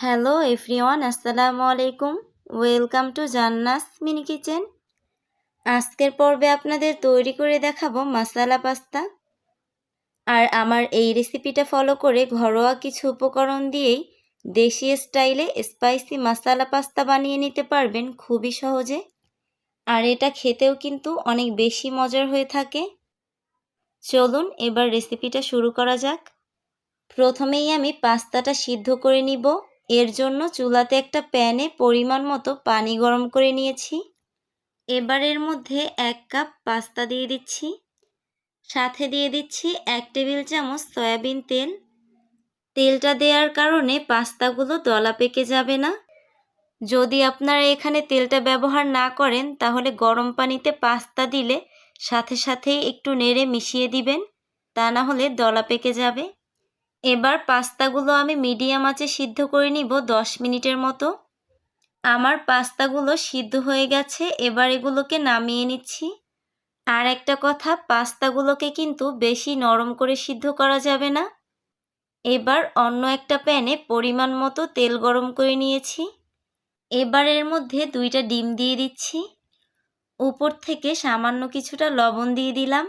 Hello everyone, আসসালামু আলাইকুম। Welcome to জান্নাস mini kitchen. আজকের পর্বে আপনাদের তৈরি করে দেখাবো মাসালা পাস্তা। আর আমার এই রেসিপিটা ফলো করে ঘরোয়া কিছু উপকরণ দিয়েই দেশি স্টাইলে স্পাইসি মাসালা পাস্তা বানিয়ে নিতে পারবেন খুবই সহজে। আর এটা খেতেও কিন্তু অনেক বেশি মজার হয়ে থাকে। চলুন এবার রেসিপিটা শুরু করা যাক। প্রথমেই আমি পাস্তাটা সিদ্ধ করে নিব। এর জন্য চুলাতে একটা প্যানে পরিমাণ মতো পানি গরম করে নিয়েছি। এবার এর মধ্যে 1 কাপ পাস্তা দিয়ে দিচ্ছি। সাথে দিয়ে দিচ্ছি 1 টেবিল চামচ সয়াবিন তেল। তেলটা দেওয়ার কারণে পাস্তাগুলো দলা পেকে যাবে না। যদি আপনারা এখানে তেলটা ব্যবহার না করেন তাহলে গরম পানিতে পাস্তা দিলে সাথে সাথেই একটু নেড়ে মিশিয়ে দিবেন, তা না হলে দলা পেকে যাবে। এবার পাস্তাগুলো আমি মিডিয়াম আঁচে সিদ্ধ করে নিব 10 মিনিটের মতো। আমার পাস্তাগুলো সিদ্ধ হয়ে গেছে, এবার এগুলোকে নামিয়ে নিচ্ছি। আর একটা কথা, পাস্তাগুলোকে কিন্তু বেশি নরম করে সিদ্ধ করা যাবে না। এবার অন্য একটা প্যানে পরিমাণ মতো তেল গরম করে নিয়েছি। এবার এর মধ্যে 2টা ডিম দিয়ে দিচ্ছি। উপর থেকে সামান্য কিছুটা লবণ দিয়ে দিলাম।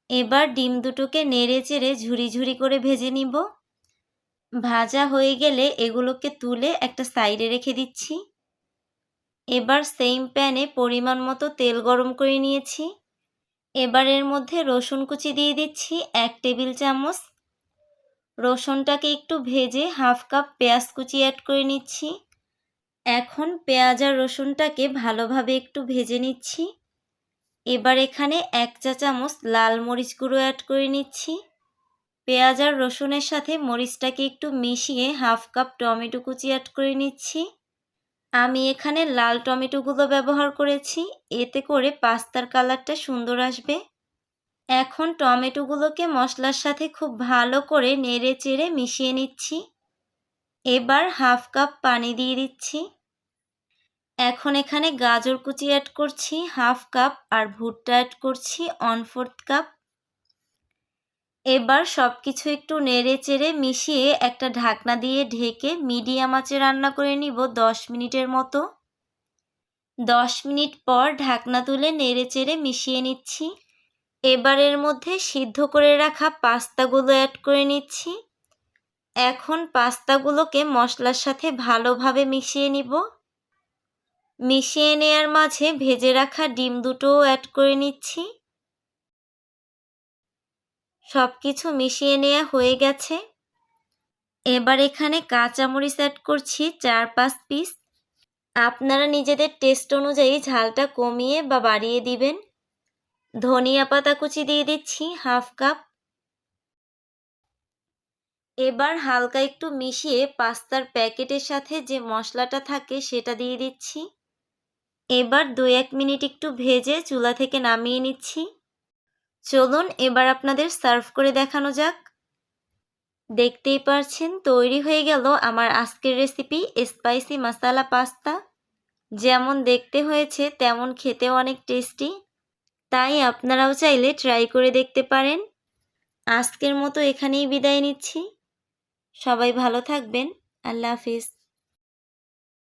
এবার ডিম দুটোকে নেড়ে চেড়ে ঝুরি ঝুরি করে ভেজে নিব। ভাজা হয়ে গেলে এগুলোকে তুলে একটা সাইডে রেখে দিচ্ছি। এবার সেম প্যানে পরিমাণ মতো তেল গরম করে নিয়েছি। এবার এর মধ্যে রসুন কুচি দিয়ে দিচ্ছি 1 টেবিল চামচ। রসুনটাকে একটু ভেজে 1/2 কাপ পেঁয়াজ কুচি অ্যাড করে নিচ্ছি। এখন পেঁয়াজ আর রসুনটাকে ভালোভাবে একটু ভেজে নিচ্ছি। এবার এখানে 1 চা চামচ লাল মরিচ গুঁড়ো অ্যাড করে নিচ্ছি। পেঁয়াজ আর রসুনের সাথে মরিচটাকে একটু মিশিয়ে 1/2 কাপ টমেটো কুচি অ্যাড করে নিচ্ছি। আমি এখানে লাল টমেটোগুলো ব্যবহার করেছি, এতে করে পাস্তার কালারটা সুন্দর আসবে। এখন টমেটোগুলোকে মশলার সাথে খুব ভালো করে নেড়ে চেড়ে মিশিয়ে নিচ্ছি। এবার 1/2 কাপ পানি দিয়ে দিচ্ছি। এখন এখানে গাজর কুচি অ্যাড করছি 1/2 কাপ আর ভুট্টা অ্যাড করছি 1/4 কাপ। এবার সব কিছু একটু নেড়ে চেড়ে মিশিয়ে একটা ঢাকনা দিয়ে ঢেকে মিডিয়াম আঁচে রান্না করে নিব 10 মিনিটের মতো। 10 মিনিট পর ঢাকনা তুলে নেড়ে চেড়ে মিশিয়ে নিচ্ছি। এবার এর মধ্যে সিদ্ধ করে রাখা পাস্তাগুলো অ্যাড করে নিচ্ছি। এখন পাস্তাগুলোকে মশলার সাথে ভালোভাবে মিশিয়ে নিব। মিশিয়ে নেওয়ার মাঝে ভেজে রাখা ডিম দুটোও অ্যাড করে নিচ্ছি। সব কিছু মিশিয়ে নেওয়া হয়ে গেছে। এবার এখানে কাঁচামরিচ অ্যাড করছি 4-5 পিস। আপনারা নিজেদের টেস্ট অনুযায়ী ঝালটা কমিয়ে বা বাড়িয়ে দিবেন। ধনিয়া পাতা কুচি দিয়ে দিচ্ছি 1/2 কাপ। এবার হালকা একটু মিশিয়ে পাস্তার প্যাকেটের সাথে যে মশলাটা থাকে সেটা দিয়ে দিচ্ছি। এবার 2-1 মিনিট একটু ভেজে চুলা থেকে নামিয়ে নিচ্ছি। চলুন এবার আপনাদের সার্ভ করে দেখানো যাক। দেখতেই পারছেন তৈরি হয়ে গেল আমার আজকের রেসিপি স্পাইসি মাসালা পাস্তা। যেমন দেখতে হয়েছে তেমন খেতেও অনেক টেস্টি, তাই আপনারাও চাইলে ট্রাই করে দেখতে পারেন। আজকের মতো এখানেই বিদায় নিচ্ছি। সবাই ভালো থাকবেন। আল্লাহ হাফিজ।